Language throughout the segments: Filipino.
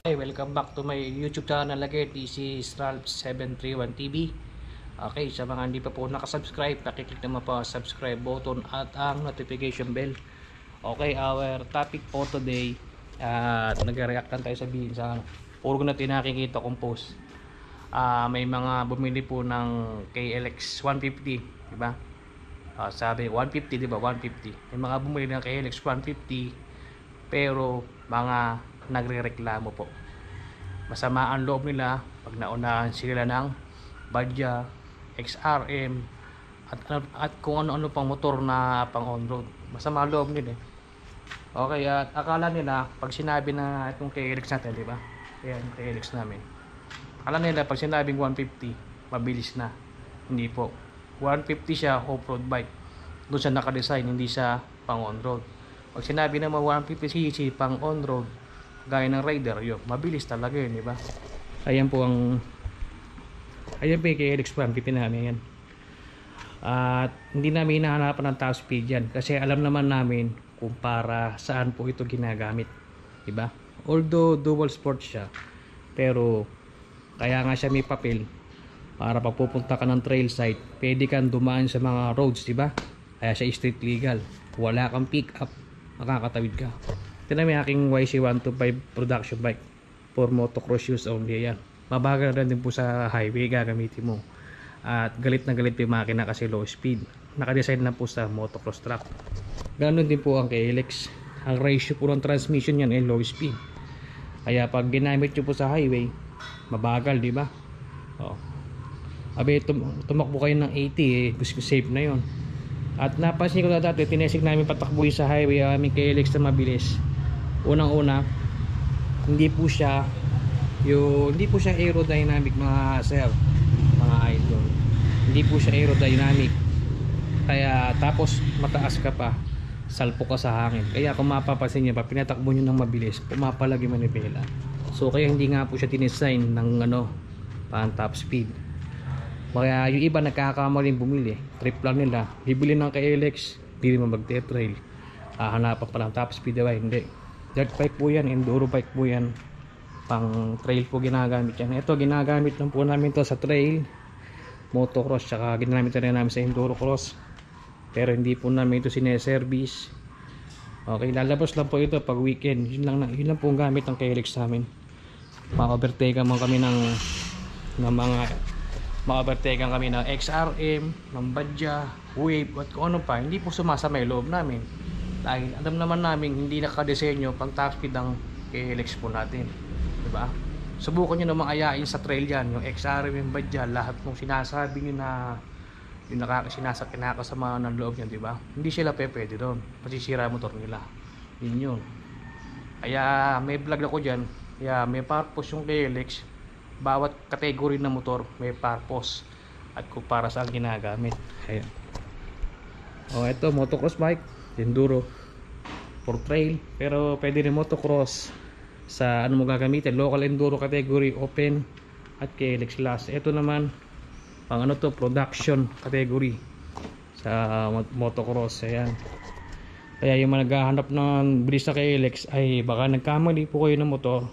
Hey, welcome back to my YouTube channel again. This is Ralph731TV. Okay, sa mga hindi pa po nakasubscribe, pakiclick naman po ang subscribe button at ang notification bell. Okay, our topic for today, nag-react lang tayo sabihin sa puro na tinakikita kong post. May mga bumili po ng KLX 150, diba? Sabi 150, diba? 150. May mga bumili ng KLX 150 pero mga nagrereklamo po. Masama ang loob nila pag naunahan sila ng Badja, XRM at kung ano-ano pang motor na pang on-road. Masama ang loob nila. Okay, at akala nila pag sinabi na itong KLX natin, di ba? Ayan, KLX namin. Akala nila pag sinabing 150, mabilis na. Hindi po. 150 siya off-road bike. Doon siya naka-design, hindi siya pang on-road. Pag sinabi naman 150cc pang on-road, gaya ng rider, yun, mabilis talaga yun, di ba? Ayan po yung KLX 150 namin yan. At hindi namin hinahanapan ng top speed yan kasi alam naman namin kung para saan po ito ginagamit, di ba? Although dual sport siya, pero kaya nga siya may papel para pag pupunta ka ng trail site, pwede kang dumaan sa mga roads, di ba? Kaya siya street legal. Wala kang pick up, makakatawid ka. Ito na may aking YC125 production bike for motocross use only. Yan, mabagal na din po sa highway gagamitin mo. At galit na galit yung makina kasi low speed. Nakadesign na po sa motocross track. Ganon din po ang KLX. Ang ratio po ng transmission yan ay low speed. Kaya pag ginamit nyo po sa highway, mabagal, di ba? Abe, tumakbo kayo ng 80 safe na yon. At napansin ko na dati, tinesig namin patakbuhin sa highway ang aming KLX na mabilis. Unang-una, hindi po siya aerodynamic, mga sir, mga idol. Hindi po siya aerodynamic. Kaya tapos mataas ka pa, salpo ka sa hangin. Kaya kung mapapansin niyo pa, pinatakbo niyo ng mabilis, pumapalag yung manibela. So kaya hindi nga po siya tinesign ng pang top speed. Kaya yung iba nagkakamaling bumili, trip lang nila, bibili ng KLX, hindi naman mag-trail. Hanapan pa ng top speed, diba? Hindi. Dirt bike po yan, enduro bike po yan, pang trail po ginagamit yan. Ito ginagamit lang po namin to sa trail, motocross, tsaka ginamit na rin namin sa enduro cross, pero hindi po namin ito sineservice. Okay, lalabas lang po ito pag weekend. Yun lang po ang gamit ng KLX namin. Ma-overtaken kami ng XRM, ng Badja, Wave, at kung ano pa. Hindi po sumasama yung loob namin dahil alam naman namin hindi nakadesenyo pang top speed ang KLX po natin, diba? Subukan nyo namang ayain sa trail yan, yung XRM, yung Badja, lahat ng sinasabi nyo na yung kinakasama ng loob nyo, diba? Hindi sila pwede doon, masisira motor nila. Yun. Kaya may vlog ako dyan. Kaya may purpose yung KLX. Bawat category ng motor may purpose at kung para saan ginagamit. Ayan. Ito motocross bike, enduro for trail, pero pwede rin motocross sa ano mo gagamitin, local enduro category, open at KLX class. Ito naman pang production category sa motocross. Ayan. Kaya yung mga naghahanap ng bilis na KLX ay baka nagkamali po kayo ng motor.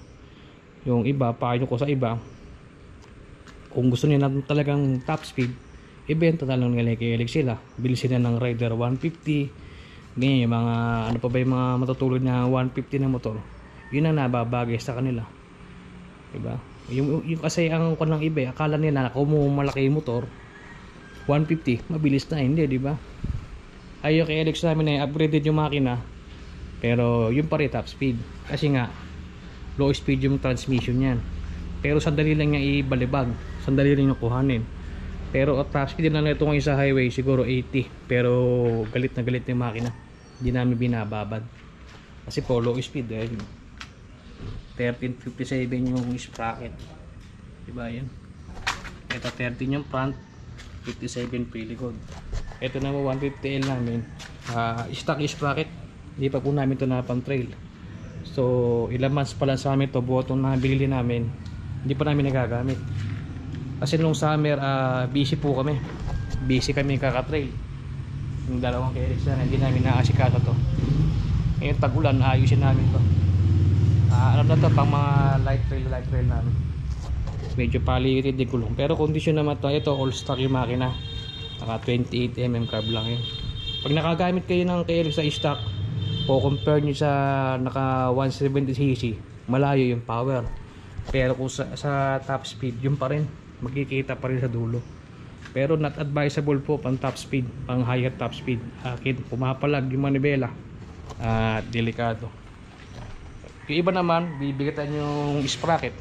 Yung iba, paano ko sa iba, kung gusto niya na talagang top speed, ibenta na lang nila KLX sila. Bilisin na ng Rider 150. Ganyan, yung mga ano pa ba yung mga matutulog na 150 na motor, yun ang nababagay sa kanila, diba? Yung kasi ang kanang iba, akala nila kung malaki yung motor 150 mabilis na, hindi, diba? Ay yung KLX namin ay upgraded yung makina, pero yung pa rin top speed kasi nga low speed yung transmission yan, pero sandali lang niya ibalibag, sandali rin yung kuhanin. Pero at top speed na ito ngayon sa highway siguro 80, pero galit na galit yung makina, hindi namin binababad kasi po low speed 1357 yung sprocket, diba? Yan, ito 13 yung front, 57 pilikod. Ito naman 150L namin, stock sprocket, hindi pa po namin ito na pang trail. So ilang months pa lang sa amin ito, buot itong nabili namin, hindi pa namin nagagamit kasi nung summer busy kami kaka-trail. Yung dalawang KLX na hindi namin naasikaso to. Ngayon tag-ulan, ayusin namin to. Alam na to, pang mga light trail namin. Medyo paliitin din gulong, pero kondisyon naman to. Ito all stock yung makina, naka 28mm carb lang yun. Pag nakagamit kayo ng KLX sa stock, o compare nyo sa naka 170cc, malayo yung power. Pero kung sa top speed, yun pa rin, magkikita pa rin sa dulo. Pero not advisable po pang top speed, pang higher top speed. Akin pumapalag yung manibela at delikado. Yung iba naman, bibigatan yung sprocket,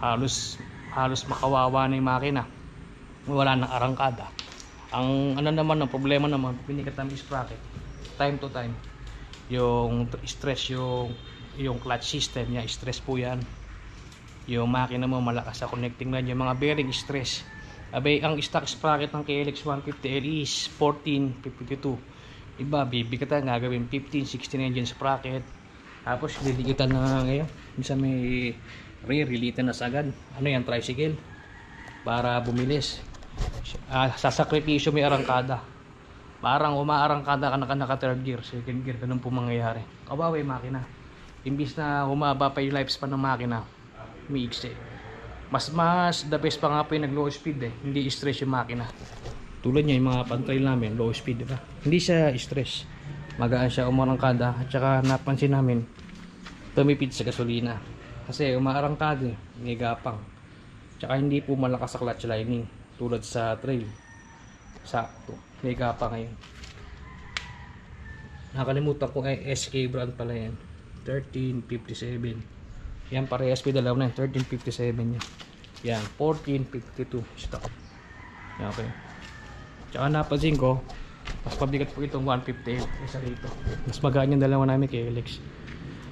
halos makawawa na yung makina, wala nang arangkada. Ang ano naman, ang problema naman, binikatan yung sprocket time to time, yung stress, yung clutch system niya, stress po yan. Yung makina mo malakas sa connecting line, yung mga bearing stress. Abay, ang stock sprocket ng KLX 150L is 1452. Iba bibigatan, gagawin 15-16 engine sprocket, tapos liligitan na ngayon, minsan may re-relitan na sagad. Ano yan, tricycle, para bumilis. Sasakripisyo may arangkada, parang umaarangkada ka naka third gear, second gear, ganun po mangyayari. Kawawa yung makina, imbis na humaba pa yung lifespan ng makina, umiiksi. Mas the best pa nga po yung nag low speed hindi stress yung makina. Tulad niya yung mga pantrail namin, low speed, diba? Hindi siya stress, magaan siya umarangkada. At saka napansin namin, tumipid sa gasolina kasi umaarangkada, may gapang. Tsaka hindi po malakas sa clutch lining tulad sa trail. Sakto, may gapang ngayon. Nakalimutan ko ay SK brand pala yan, 1357. Yan, parehas may dalaw na, 1357 yan. Yan, 1452 stock. Yan, okay. Tsaka napansin ko, mas pabigat po itong 158 isa dito. Mas magaan yung dalawa namin KLX.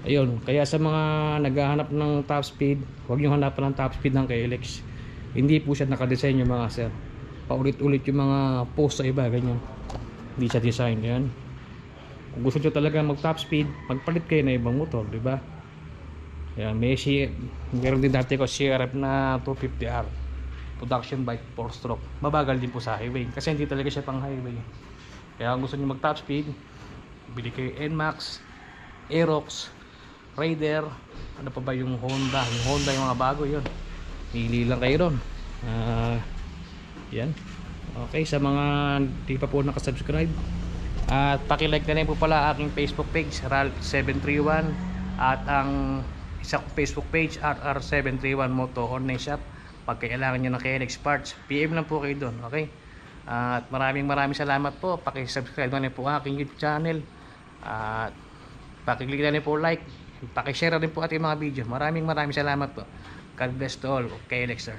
Ayun, kaya sa mga naghahanap ng top speed, huwag nyo hanapan ng top speed ng KLX. Hindi po siya nakadesign yung mga sir. Paulit-ulit yung mga post sa iba, ganyan. Hindi siya design, yan. Kung gusto nyo talaga mag top speed, magpalit kayo na ibang motor, diba? Yan, meron din dati ko CRF na 250R production bike 4 stroke. Mabagal din po sa highway kasi hindi talaga siya pang highway. Kaya kung gusto niyo mag top speed, bili kayo NMAX, Aerox, Raider, ano pa ba yung Honda yung mga bago yun. Pili lang kayo ron. Yan. Okay, sa mga di pa po nakasubscribe, at paki-like na rin po pala aking Facebook page, Ralph731, at ang isa kong Facebook page, RR731 Moto Online Shop. Pag kailangan nyo ng KLX parts, PM lang po kayo doon, okay? At maraming salamat po. Paki-subscribe na rin po aking YouTube channel, at paki-click na rin po like, paki-share na rin po ating mga video. Maraming salamat po. God bless to all, KLXer.